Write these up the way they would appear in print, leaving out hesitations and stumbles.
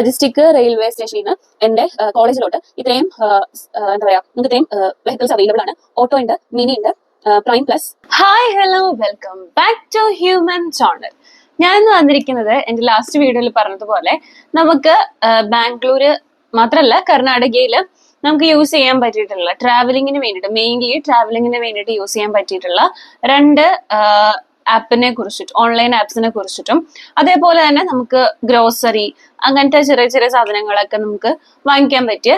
Majestic railway സ്റ്റേഷനിൽ നിന്ന് എന്റെ കോളേജിലോട്ട് ഇത്രയും എന്താ പറയാ ഇത്രയും വെഹിക്കിൾസ് അവൈലബിൾ ആണ്. ഓട്ടോ ഉണ്ട്, മിനി ഉണ്ട്, prime plus. Hi hello welcome back to human channel. ഞാൻ ഇന്ന് വന്നിരിക്കുന്നത് എന്റെ ലാസ്റ്റ് വീഡിയോയിൽ പറഞ്ഞതുപോലെ നമുക്ക് ബാംഗ്ലൂര് മാത്രമല്ല കർണാടകയില് നമുക്ക് യൂസ് ചെയ്യാൻ പറ്റിയിട്ടുള്ള ട്രാവലിങ്ങിന് വേണ്ടിയിട്ട്, മെയിൻലി ട്രാവലിങ്ങിന് വേണ്ടിയിട്ട് യൂസ് ചെയ്യാൻ പറ്റിയിട്ടുള്ള രണ്ട് ആപ്പിനെ കുറിച്ചിട്ടും ഓൺലൈൻ ആപ്സിനെ കുറിച്ചിട്ടും അതേപോലെ തന്നെ നമുക്ക് ഗ്രോസറി അങ്ങനത്തെ ചെറിയ ചെറിയ സാധനങ്ങളൊക്കെ നമുക്ക് വാങ്ങിക്കാൻ പറ്റിയ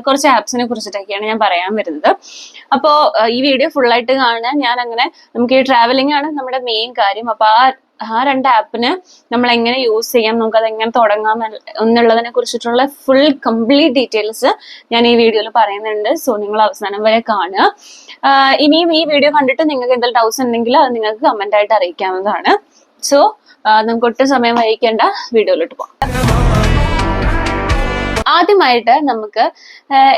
കുറച്ച് ആപ്സിനെ കുറിച്ചിട്ടൊക്കെയാണ് ഞാൻ പറയാൻ വരുന്നത്. അപ്പോൾ ഈ വീഡിയോ ഫുള്ളായിട്ട് കാണാൻ ഞാൻ അങ്ങനെ നമുക്ക് ഈ ട്രാവലിംഗ് ആണ് നമ്മുടെ മെയിൻ കാര്യം. അപ്പൊ ആ രണ്ട് ആപ്പിന് നമ്മൾ എങ്ങനെ യൂസ് ചെയ്യാം, നമുക്ക് അത് എങ്ങനെ തുടങ്ങാം എന്നുള്ളതിനെ കുറിച്ചിട്ടുള്ള ഫുൾ കംപ്ലീറ്റ് ഡീറ്റെയിൽസ് ഞാൻ ഈ വീഡിയോയിൽ പറയുന്നുണ്ട്. സോ നിങ്ങൾ അവസാനം വരെ കാണുക. ഇനിയും ഈ വീഡിയോ കണ്ടിട്ട് നിങ്ങൾക്ക് എന്തെങ്കിലും ഡൗട്ട്സ് ഉണ്ടെങ്കിൽ അത് നിങ്ങൾക്ക് കമന്റ് ആയിട്ട് അറിയിക്കാവുന്നതാണ്. സോ നമുക്ക് ഒട്ടും സമയം വഹിക്കേണ്ട വീഡിയോയിലോട്ട് പോകാം. ആദ്യമായിട്ട് നമുക്ക്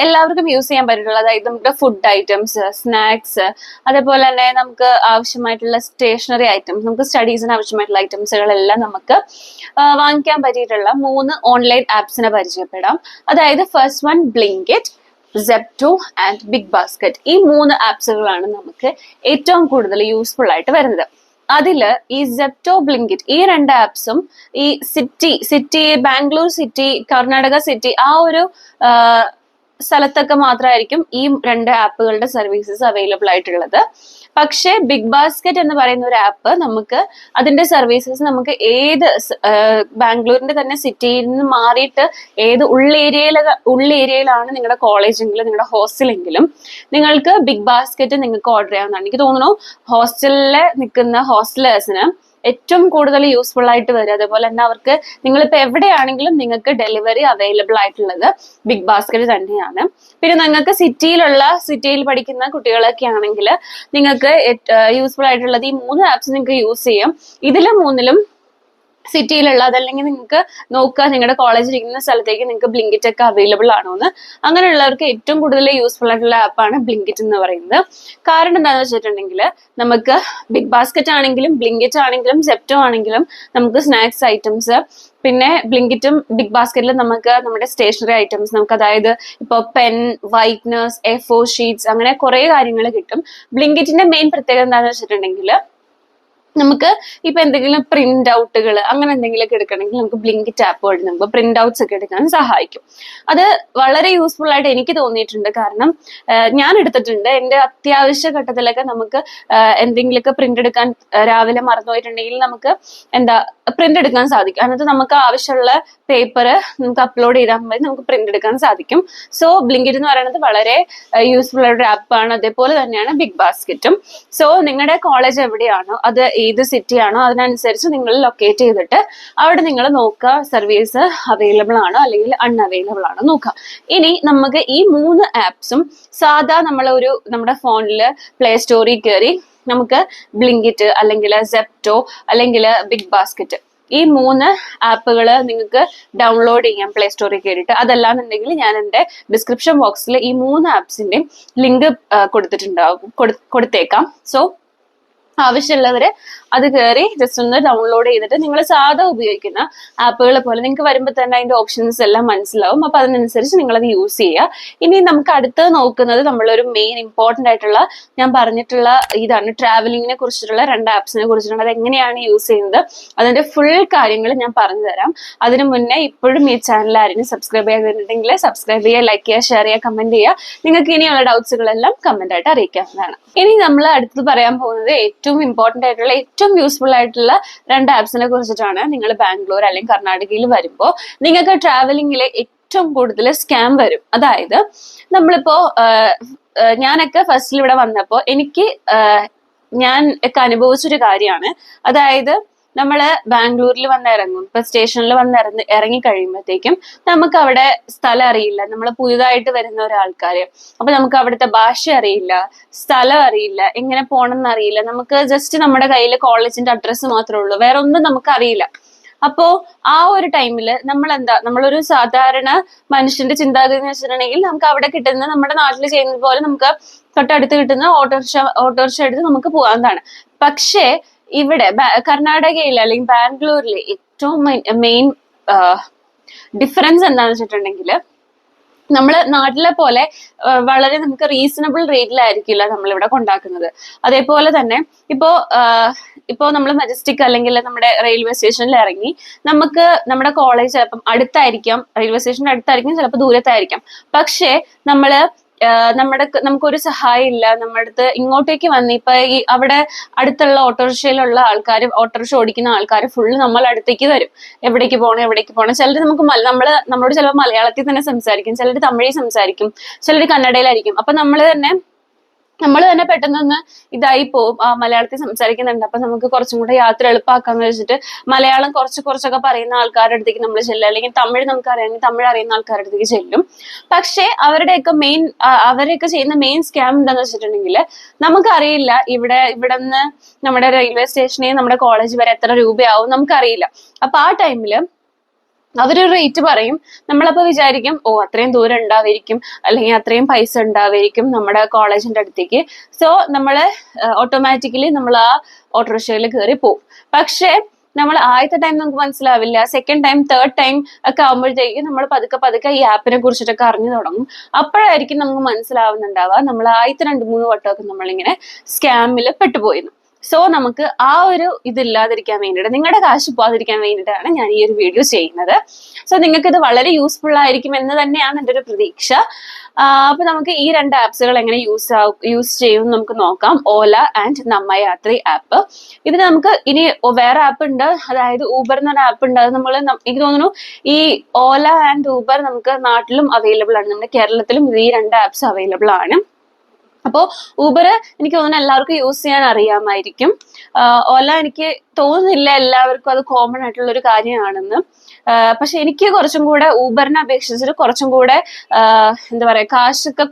എല്ലാവർക്കും യൂസ് ചെയ്യാൻ പറ്റിയിട്ടുള്ള, അതായത് നമ്മുടെ ഫുഡ് ഐറ്റംസ്, സ്നാക്സ്, അതേപോലെ തന്നെ നമുക്ക് ആവശ്യമായിട്ടുള്ള സ്റ്റേഷനറി ഐറ്റംസ്, നമുക്ക് സ്റ്റഡീസിന് ആവശ്യമായിട്ടുള്ള ഐറ്റംസുകളെല്ലാം നമുക്ക് വാങ്ങിക്കാൻ പറ്റിയിട്ടുള്ള 3 ഓൺലൈൻ ആപ്സിനെ പരിചയപ്പെടാം. അതായത് first one Blinkit, Zepto and Big Basket. ഈ 3 ആപ്സുകളാണ് നമുക്ക് ഏറ്റവും കൂടുതൽ യൂസ്ഫുൾ ആയിട്ട് വരുന്നത്. അതില് ഈ സെപ്റ്റോ, ബ്ലിങ്കിറ്റ് ഈ 2 ആപ്സും ഈ city Bangalore city, Karnataka city ആ ഒരു സ്ഥലത്തൊക്കെ മാത്രമായിരിക്കും ഈ 2 ആപ്പുകളുടെ സർവീസസ് അവൈലബിൾ ആയിട്ടുള്ളത്. പക്ഷേ ബിഗ് ബാസ്ക്കറ്റ് എന്ന് പറയുന്ന ഒരു ആപ്പ് നമുക്ക് അതിന്റെ സർവീസസ് നമുക്ക് ഏത് ബാംഗ്ലൂരിന്റെ തന്നെ സിറ്റിയിൽ നിന്ന് മാറിയിട്ട് ഏത് ഉള്ളേരിയയിലാണ് നിങ്ങളുടെ കോളേജെങ്കിലും നിങ്ങളുടെ ഹോസ്റ്റലെങ്കിലും നിങ്ങൾക്ക് ബിഗ് ബാസ്ക്കറ്റ് നിങ്ങൾക്ക് ഓർഡർ ചെയ്യാവുന്നതാണ്. എനിക്ക് തോന്നുന്നു ഹോസ്റ്റലിലെ നിൽക്കുന്ന ഹോസ്റ്റലേഴ്സിന് ഏറ്റവും കൂടുതൽ യൂസ്ഫുൾ ആയിട്ട് വരും. അതേപോലെ തന്നെ അവർക്ക് നിങ്ങളിപ്പോ എവിടെയാണെങ്കിലും നിങ്ങൾക്ക് ഡെലിവറി അവൈലബിൾ ആയിട്ടുള്ളത് ബിഗ് ബാസ്ക്കറ്റ് തന്നെയാണ്. പിന്നെ നിങ്ങൾക്ക് സിറ്റിയിൽ പഠിക്കുന്ന കുട്ടികളൊക്കെ ആണെങ്കിൽ നിങ്ങൾക്ക് യൂസ്ഫുൾ ആയിട്ടുള്ളത് ഈ 3 ആപ്സ് നിങ്ങൾക്ക് യൂസ് ചെയ്യാം. ഇതിലും 3ലും സിറ്റിയിലുള്ള, അതല്ലെങ്കിൽ നിങ്ങൾക്ക് നോക്കുക നിങ്ങളുടെ കോളേജിൽ ഇരിക്കുന്ന സ്ഥലത്തേക്ക് നിങ്ങൾക്ക് ബ്ലിങ്കിറ്റ് ഒക്കെ അവൈലബിൾ ആണോ എന്ന്. അങ്ങനെയുള്ളവർക്ക് ഏറ്റവും കൂടുതൽ യൂസ്ഫുൾ ആയിട്ടുള്ള ആപ്പാണ് ബ്ലിങ്കിറ്റ് എന്ന് പറയുന്നത്. കാരണം എന്താണെന്ന് വെച്ചിട്ടുണ്ടെങ്കിൽ നമുക്ക് ബിഗ് ബാസ്ക്കറ്റ് ആണെങ്കിലും ബ്ലിങ്കിറ്റ് ആണെങ്കിലും സെപ്റ്റോ ആണെങ്കിലും നമുക്ക് സ്നാക്സ് ഐറ്റംസ്, പിന്നെ ബ്ലിങ്കിറ്റും ബിഗ് ബാസ്ക്കറ്റിലും നമുക്ക് നമ്മുടെ സ്റ്റേഷനറി ഐറ്റംസ്, നമുക്ക് അതായത് ഇപ്പൊ പെൻ, വൈറ്റ്നേഴ്സ്, A4 ഷീറ്റ്സ്, അങ്ങനെ കുറെ കാര്യങ്ങൾ കിട്ടും. ബ്ലിങ്കിറ്റിന്റെ മെയിൻ പ്രത്യേകത എന്താണെന്ന് വെച്ചിട്ടുണ്ടെങ്കിൽ നമുക്ക് ഇപ്പൊ എന്തെങ്കിലും പ്രിന്റ് ഔട്ടുകൾ അങ്ങനെ എന്തെങ്കിലുമൊക്കെ എടുക്കണമെങ്കിൽ നമുക്ക് ബ്ലിങ്കിറ്റ് ആപ്പ് വഴി നമുക്ക് പ്രിന്റ് ഔട്ട്സ് ഒക്കെ എടുക്കാൻ സഹായിക്കും. അത് വളരെ യൂസ്ഫുൾ ആയിട്ട് എനിക്ക് തോന്നിയിട്ടുണ്ട്. കാരണം ഞാൻ എടുത്തിട്ടുണ്ട്. എന്റെ അത്യാവശ്യ ഘട്ടത്തിലൊക്കെ നമുക്ക് എന്തെങ്കിലുമൊക്കെ പ്രിന്റ് എടുക്കാൻ രാവിലെ മറന്നുപോയിട്ടുണ്ടെങ്കിൽ നമുക്ക് പ്രിന്റ് എടുക്കാൻ സാധിക്കും. അതിനകത്ത് നമുക്ക് ആവശ്യമുള്ള പേപ്പർ നമുക്ക് അപ്ലോഡ് ചെയ്താൽ മതി, നമുക്ക് പ്രിന്റ് എടുക്കാൻ സാധിക്കും. സോ ബ്ലിങ്കിറ്റ് എന്ന് പറയുന്നത് വളരെ യൂസ്ഫുൾ ആയിട്ട് ആപ്പാണ്. അതേപോലെ തന്നെയാണ് ബിഗ് ബാസ്ക്കറ്റും. സോ നിങ്ങളുടെ കോളേജ് എവിടെയാണോ, അത് ഏത് സിറ്റി ആണോ അതിനനുസരിച്ച് നിങ്ങൾ ലൊക്കേറ്റ് ചെയ്തിട്ട് അവിടെ നിങ്ങൾ നോക്കുക സർവീസ് അവൈലബിൾ ആണോ അല്ലെങ്കിൽ അൺഅവൈലബിൾ ആണോ നോക്കുക. ഇനി നമുക്ക് ഈ 3 ആപ്സും സാധാ നമ്മുടെ ഫോണിൽ പ്ലേ സ്റ്റോറിൽ കയറി നമുക്ക് ബ്ലിങ്കിറ്റ് അല്ലെങ്കിൽ സെപ്റ്റോ അല്ലെങ്കിൽ ബിഗ് ബാസ്ക്കറ്റ് ഈ 3 ആപ്പുകൾ നിങ്ങൾക്ക് ഡൗൺലോഡ് ചെയ്യാം പ്ലേ സ്റ്റോറിൽ കയറിയിട്ട്. അതല്ലാന്നുണ്ടെങ്കിൽ ഞാൻ എൻ്റെ ഡിസ്ക്രിപ്ഷൻ ബോക്സിൽ ഈ 3 ആപ്സിന്റെയും ലിങ്ക് കൊടുത്തേക്കാം. സോ ആവശ്യമുള്ളവര് അത് കയറി ജസ്റ്റ് ഒന്ന് ഡൗൺലോഡ് ചെയ്തിട്ട് നിങ്ങൾ സാധാ ഉപയോഗിക്കുന്ന ആപ്പുകൾ പോലെ നിങ്ങൾക്ക് വരുമ്പോൾ തന്നെ അതിന്റെ ഓപ്ഷൻസ് എല്ലാം മനസ്സിലാവും. അപ്പൊ അതിനനുസരിച്ച് നിങ്ങൾ അത് യൂസ് ചെയ്യുക. ഇനി നമുക്ക് അടുത്ത് നോക്കുന്നത് നമ്മളൊരു മെയിൻ ഇമ്പോർട്ടന്റ് ആയിട്ടുള്ള ഞാൻ പറഞ്ഞിട്ടുള്ള ഇതാണ്, ട്രാവലിങ്ങിനെ കുറിച്ചിട്ടുള്ള 2 ആപ്സിനെ കുറിച്ചിട്ടുണ്ട്. അത് എങ്ങനെയാണ് യൂസ് ചെയ്യുന്നത് അതിന്റെ ഫുൾ കാര്യങ്ങൾ ഞാൻ പറഞ്ഞു തരാം. അതിനു മുന്നേ ഇപ്പോഴും ഈ ചാനൽ ആരെങ്കിലും സബ്സ്ക്രൈബ് ചെയ്തിട്ടുണ്ടെങ്കിൽ സബ്സ്ക്രൈബ് ചെയ്യുക, ലൈക്ക് ചെയ്യുക, ഷെയർ ചെയ്യുക, കമന്റ് ചെയ്യുക. നിങ്ങൾക്ക് ഇനിയുള്ള ഡൗട്ട്സുകളെല്ലാം കമന്റ് ആയിട്ട് അറിയിക്കാവുന്നതാണ്. ഇനി നമ്മൾ അടുത്ത് പറയാൻ പോകുന്നത് ഏറ്റവും ഇമ്പോർട്ടന്റ് ആയിട്ടുള്ള ഏറ്റവും യൂസ്ഫുൾ ആയിട്ടുള്ള 2 ആപ്സിനെ കുറിച്ചിട്ടാണ്. നിങ്ങൾ ബാംഗ്ലൂർ അല്ലെങ്കിൽ കർണാടകയിൽ വരുമ്പോൾ നിങ്ങൾക്ക് ട്രാവലിംഗിലെ ഏറ്റവും കൂടുതൽ സ്കാം വരും. അതായത് നമ്മളിപ്പോ ഞാനൊക്കെ ഫസ്റ്റിൽ ഇവിടെ വന്നപ്പോ ഞാൻ ഒക്കെ അനുഭവിച്ചൊരു കാര്യമാണ്. അതായത് നമ്മള് ബാംഗ്ലൂരിൽ വന്നിറങ്ങും, ഇപ്പൊ സ്റ്റേഷനിൽ ഇറങ്ങി കഴിയുമ്പോഴത്തേക്കും നമുക്ക് അവിടെ സ്ഥലം അറിയില്ല. നമ്മൾ പുതുതായിട്ട് വരുന്ന ഒരാൾക്കാര്, അപ്പൊ നമുക്ക് അവിടുത്തെ ഭാഷ അറിയില്ല, സ്ഥലം അറിയില്ല, എങ്ങനെ പോകണമെന്ന് അറിയില്ല. നമുക്ക് ജസ്റ്റ് നമ്മുടെ കയ്യിൽ കോളേജിന്റെ അഡ്രസ്സ് മാത്രമേ ഉള്ളൂ, വേറെ ഒന്നും നമുക്ക് അറിയില്ല. അപ്പോ ആ ഒരു ടൈമില് നമ്മളൊരു സാധാരണ മനുഷ്യന്റെ ചിന്താഗതി എന്ന് വെച്ചിട്ടുണ്ടെങ്കിൽ നമുക്ക് അവിടെ കിട്ടുന്ന നമ്മുടെ നാട്ടിൽ ചെയ്യുന്നത് പോലെ നമുക്ക് തൊട്ടടുത്ത് കിട്ടുന്ന ഓട്ടോറിക്ഷ എടുത്ത് നമുക്ക് പോകാവുന്നതാണ്. പക്ഷേ ഇവിടെ കർണാടകയിൽ അല്ലെങ്കിൽ ബാംഗ്ലൂരിൽ ഏറ്റവും മെയിൻ ഡിഫറൻസ് എന്താണെന്ന് വെച്ചിട്ടുണ്ടെങ്കിൽ നമ്മള് നാട്ടിലെ പോലെ വളരെ നമുക്ക് റീസണബിൾ റേറ്റിലായിരിക്കില്ല നമ്മളിവിടെ കൊണ്ടാക്കുന്നത്. അതേപോലെ തന്നെ ഇപ്പോ നമ്മൾ മജസ്റ്റിക് അല്ലെങ്കിൽ നമ്മുടെ റെയിൽവേ സ്റ്റേഷനിൽ ഇറങ്ങി നമുക്ക് നമ്മുടെ കോളേജ് ചിലപ്പം അടുത്തായിരിക്കാം, റെയിൽവേ സ്റ്റേഷന്റെ അടുത്തായിരിക്കും, ചിലപ്പോൾ ദൂരത്തായിരിക്കാം. പക്ഷേ നമുക്കൊരു സഹായം ഇല്ല. നമ്മുടെ അടുത്ത് ഇങ്ങോട്ടേക്ക് വന്ന് ഇപ്പൊ ഈ അവിടെ അടുത്തുള്ള ഓട്ടോറിക്ഷയിലുള്ള ആൾക്കാർ, ഓട്ടോറിക്ഷ ഓടിക്കുന്ന ആൾക്കാർ ഫുള്ള് നമ്മളെ അടുത്തേക്ക് വരും. എവിടേക്ക് പോകണം. ചിലർ നമ്മളോട് ചിലപ്പോൾ മലയാളത്തിൽ തന്നെ സംസാരിക്കും, ചിലർ തമിഴിൽ സംസാരിക്കും, ചിലർ കന്നഡയിലായിരിക്കും. അപ്പൊ നമ്മൾ തന്നെ പെട്ടെന്നൊന്ന് ഇതായി പോവും, മലയാളത്തിൽ സംസാരിക്കുന്നുണ്ട്, അപ്പൊ നമുക്ക് കുറച്ചും കൂടെ യാത്ര എളുപ്പമാക്കാന്ന് വെച്ചിട്ട് മലയാളം കുറച്ചൊക്കെ പറയുന്ന ആൾക്കാരുടെ അടുത്തേക്ക് നമ്മൾ ചെല്ലും, അല്ലെങ്കിൽ തമിഴ് നമുക്ക് അറിയാമെങ്കിൽ തമിഴ് അറിയുന്ന ആൾക്കാരുടെ അടുത്തേക്ക് ചെല്ലും. പക്ഷെ അവരെയൊക്കെ ചെയ്യുന്ന മെയിൻ സ്കാം എന്താന്ന് വെച്ചിട്ടുണ്ടെങ്കിൽ നമുക്കറിയില്ല ഇവിടെ നിന്ന് നമ്മുടെ റെയിൽവേ സ്റ്റേഷനിൽ നമ്മുടെ കോളേജ് വരെ എത്ര രൂപയാവും നമുക്കറിയില്ല. അപ്പൊ ആ ടൈമില് അവരൊരു റേറ്റ് പറയും. നമ്മളപ്പോ വിചാരിക്കും അത്രയും ദൂരം ഉണ്ടാവായിരിക്കും, അല്ലെങ്കിൽ അത്രയും പൈസ ഉണ്ടാവായിരിക്കും നമ്മുടെ കോളേജിന്റെ അടുത്തേക്ക്. സോ നമ്മള് ഓട്ടോമാറ്റിക്കലി നമ്മൾ ആ ഓട്ടോറിക്ഷയിൽ കയറി പോകും. പക്ഷെ നമ്മൾ ആദ്യത്തെ ടൈം നമുക്ക് മനസ്സിലാവില്ല. സെക്കൻഡ് ടൈം, തേർഡ് ടൈം ഒക്കെ ആകുമ്പോഴത്തേക്കും നമ്മൾ പതുക്കെ ഈ ആപ്പിനെ കുറിച്ചിട്ടൊക്കെ അറിഞ്ഞു തുടങ്ങും. അപ്പോഴായിരിക്കും നമുക്ക് മനസ്സിലാവുന്നുണ്ടാവുക നമ്മൾ ആദ്യത്തെ 2-3 വട്ടമൊക്കെ നമ്മളിങ്ങനെ സ്കാമിൽ പെട്ടുപോയിരുന്നു. സോ നമുക്ക് ആ ഒരു ഇതില്ലാതിരിക്കാൻ വേണ്ടിയിട്ട്, നിങ്ങളുടെ കാശ് പോകാതിരിക്കാൻ വേണ്ടിയിട്ടാണ് ഞാൻ ഈ ഒരു വീഡിയോ ചെയ്യുന്നത്. സോ നിങ്ങൾക്ക് ഇത് വളരെ യൂസ്ഫുൾ ആയിരിക്കും എന്ന് തന്നെയാണ് എൻ്റെ ഒരു പ്രതീക്ഷ. അപ്പൊ നമുക്ക് ഈ 2 ആപ്സുകൾ എങ്ങനെ യൂസ് ചെയ്യും നമുക്ക് നോക്കാം. ഓല ആൻഡ് നമ്മയാത്രി ആപ്പ്. ഇതിന് നമുക്ക് ഇനി വേറെ ആപ്പ് ഉണ്ട്, അതായത് ഊബർ എന്നൊരു ആപ്പ് ഉണ്ട്. അത് എനിക്ക് തോന്നുന്നു ഈ ഓല ആൻഡ് ഊബർ നമുക്ക് നാട്ടിലും അവൈലബിൾ ആണ്, നമ്മുടെ കേരളത്തിലും ഈ 2 ആപ്സ് അവൈലബിൾ ആണ്. അപ്പോ ഊബർ എനിക്ക് തോന്നുന്നു എല്ലാവർക്കും യൂസ് ചെയ്യാൻ അറിയാമായിരിക്കും. ഓല എനിക്ക് തോന്നുന്നില്ല എല്ലാവർക്കും അത് കോമൺ ആയിട്ടുള്ള ഒരു കാര്യമാണെന്ന്. പക്ഷെ എനിക്ക് കുറച്ചും കൂടെ ഊബറിനെ അപേക്ഷിച്ചിട്ട് കുറച്ചും കൂടെ എന്താ പറയാ, കാശൊക്കെ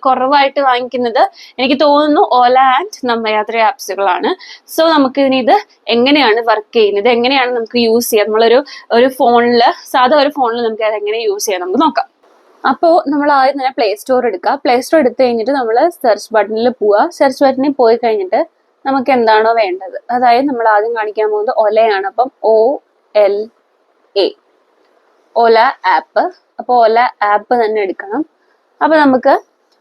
കുറവായിട്ട് വാങ്ങിക്കുന്നത് എനിക്ക് തോന്നുന്നു ഓല ആൻഡ് നമ്മയാത്രി ആപ്സുകളാണ്. സോ നമുക്ക് ഇത് എങ്ങനെയാണ് വർക്ക് ചെയ്യുന്നത്, എങ്ങനെയാണ് നമുക്ക് യൂസ് ചെയ്യാം, നമ്മളൊരു ഫോണില്, സാധാ ഒരു ഫോണിൽ നമുക്ക് അത് എങ്ങനെ യൂസ് ചെയ്യാം നമുക്ക് നോക്കാം. അപ്പോൾ നമ്മൾ ആദ്യം തന്നെ പ്ലേ സ്റ്റോർ എടുക്കുക. പ്ലേ സ്റ്റോർ എടുത്തു കഴിഞ്ഞിട്ട് നമ്മൾ സെർച്ച് ബട്ടണിൽ പോവുക. സെർച്ച് ബട്ടണിൽ പോയി കഴിഞ്ഞിട്ട് നമുക്ക് എന്താണോ വേണ്ടത്, അതായത് നമ്മൾ ആദ്യം കാണിക്കാൻ പോകുന്നത് ഒലയാണ്. അപ്പം OLA, ഓല ആപ്പ്. അപ്പോൾ ഓല ആപ്പ് തന്നെ എടുക്കണം. അപ്പൊ നമുക്ക്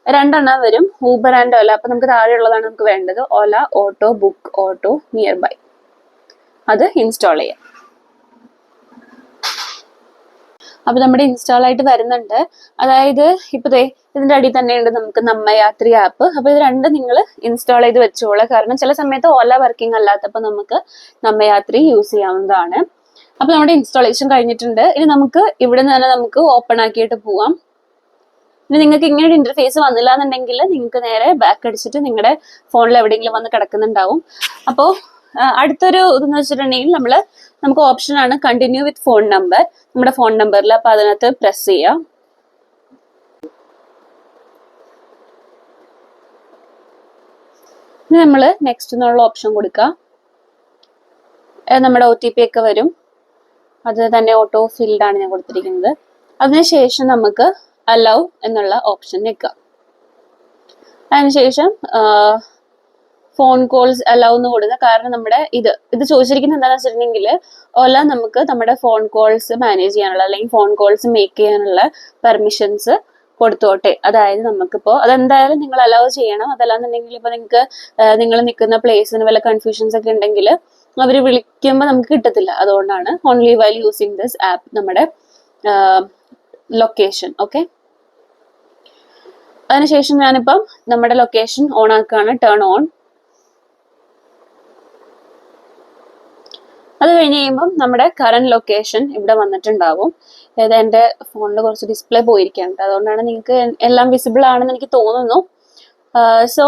2 എണ്ണം വരും, ഊബർ ആൻഡ് ഓല. അപ്പൊ നമുക്ക് താഴെയുള്ളതാണ് നമുക്ക് വേണ്ടത്, Ola auto, book auto, nearby. അത് ഇൻസ്റ്റാൾ ചെയ്യാം. അപ്പൊ നമ്മുടെ ഇൻസ്റ്റാൾ ആയിട്ട് വരുന്നുണ്ട്. അതായത് ഇതിന്റെ അടിയിൽ തന്നെ ഉണ്ട് നമുക്ക് നമ്മയാത്രി ആപ്പ്. അപ്പൊ ഇത് 2 നിങ്ങൾ ഇൻസ്റ്റാൾ ചെയ്ത് വെച്ചോളാം. കാരണം ചില സമയത്ത് ഓല വർക്കിംഗ് അല്ലാത്തപ്പോ നമുക്ക് നമ്മയാത്രി യൂസ് ചെയ്യാവുന്നതാണ്. അപ്പൊ നമ്മുടെ ഇൻസ്റ്റാളേഷൻ കഴിഞ്ഞിട്ടുണ്ട്. ഇനി നമുക്ക് ഇവിടെ നിന്ന് തന്നെ നമുക്ക് ഓപ്പൺ ആക്കിയിട്ട് പോവാം. ഇനി നിങ്ങൾക്ക് ഇങ്ങനെ ഒരു ഇന്റർഫേസ് വന്നില്ല എന്നുണ്ടെങ്കിൽ നിങ്ങൾക്ക് നേരെ ബാക്ക് അടിച്ചിട്ട് നിങ്ങളുടെ ഫോണിൽ എവിടെയെങ്കിലും വന്ന് കിടക്കുന്നുണ്ടാവും. അപ്പോ അടുത്തൊരു ഇതെന്ന് വെച്ചിട്ടുണ്ടെങ്കിൽ നമുക്ക് ഓപ്ഷൻ ആണ് കണ്ടിന്യൂ വിത്ത് ഫോൺ നമ്പർ, നമ്മുടെ ഫോൺ നമ്പറിൽ. അപ്പൊ അതിനകത്ത് പ്രസ് ചെയ്യാം. ഇനി നമ്മൾ നെക്സ്റ്റ് എന്നുള്ള ഓപ്ഷൻ കൊടുക്കുക. നമ്മുടെ OTP ഒക്കെ വരും. അത് തന്നെ ഓട്ടോ ഫിൽഡ് ആണ് ഞാൻ കൊടുത്തിരിക്കുന്നത്. അതിനുശേഷം നമുക്ക് അലൗ എന്നുള്ള ഓപ്ഷൻ നിൽക്കുക. അതിനുശേഷം ഫോൺ കോൾസ് അലൗ എന്ന് കൊടുക്കുക. കാരണം നമ്മുടെ ഇത് ചോദിച്ചിരിക്കുന്നത് എന്താണെന്ന് വെച്ചിട്ടുണ്ടെങ്കിൽ ഓല നമുക്ക് നമ്മുടെ ഫോൺ കോൾസ് മാനേജ് ചെയ്യാനുള്ള, അല്ലെങ്കിൽ ഫോൺ കോൾസ് മേക്ക് ചെയ്യാനുള്ള പെർമിഷൻസ് കൊടുത്തോട്ടെ. അതായത് നമുക്കിപ്പോ അതെന്തായാലും നിങ്ങൾ അലൗ ചെയ്യണം. അതല്ലാന്നുണ്ടെങ്കിൽ ഇപ്പൊ നിങ്ങൾ നിൽക്കുന്ന പ്ലേസിന് വല്ല കൺഫ്യൂഷൻസ് ഒക്കെ ഉണ്ടെങ്കിൽ അവർ വിളിക്കുമ്പോൾ നമുക്ക് കിട്ടത്തില്ല. അതുകൊണ്ടാണ് only while using this app നമ്മുടെ ലൊക്കേഷൻ. ഓക്കെ, അതിനുശേഷം ഞാനിപ്പം നമ്മുടെ ലൊക്കേഷൻ ഓൺ ആക്കുകയാണ്, ടേൺ ഓൺ. അത് കഴിഞ്ഞ് കഴിയുമ്പം നമ്മുടെ കറന്റ് ലൊക്കേഷൻ ഇവിടെ വന്നിട്ടുണ്ടാവും. അതായത് എൻ്റെ ഫോണിൽ കുറച്ച് ഡിസ്പ്ലേ പോയിരിക്കുകയാണ്, അതുകൊണ്ടാണ് നിങ്ങൾക്ക് എല്ലാം വിസിബിൾ ആണെന്ന് എനിക്ക് തോന്നുന്നു. സോ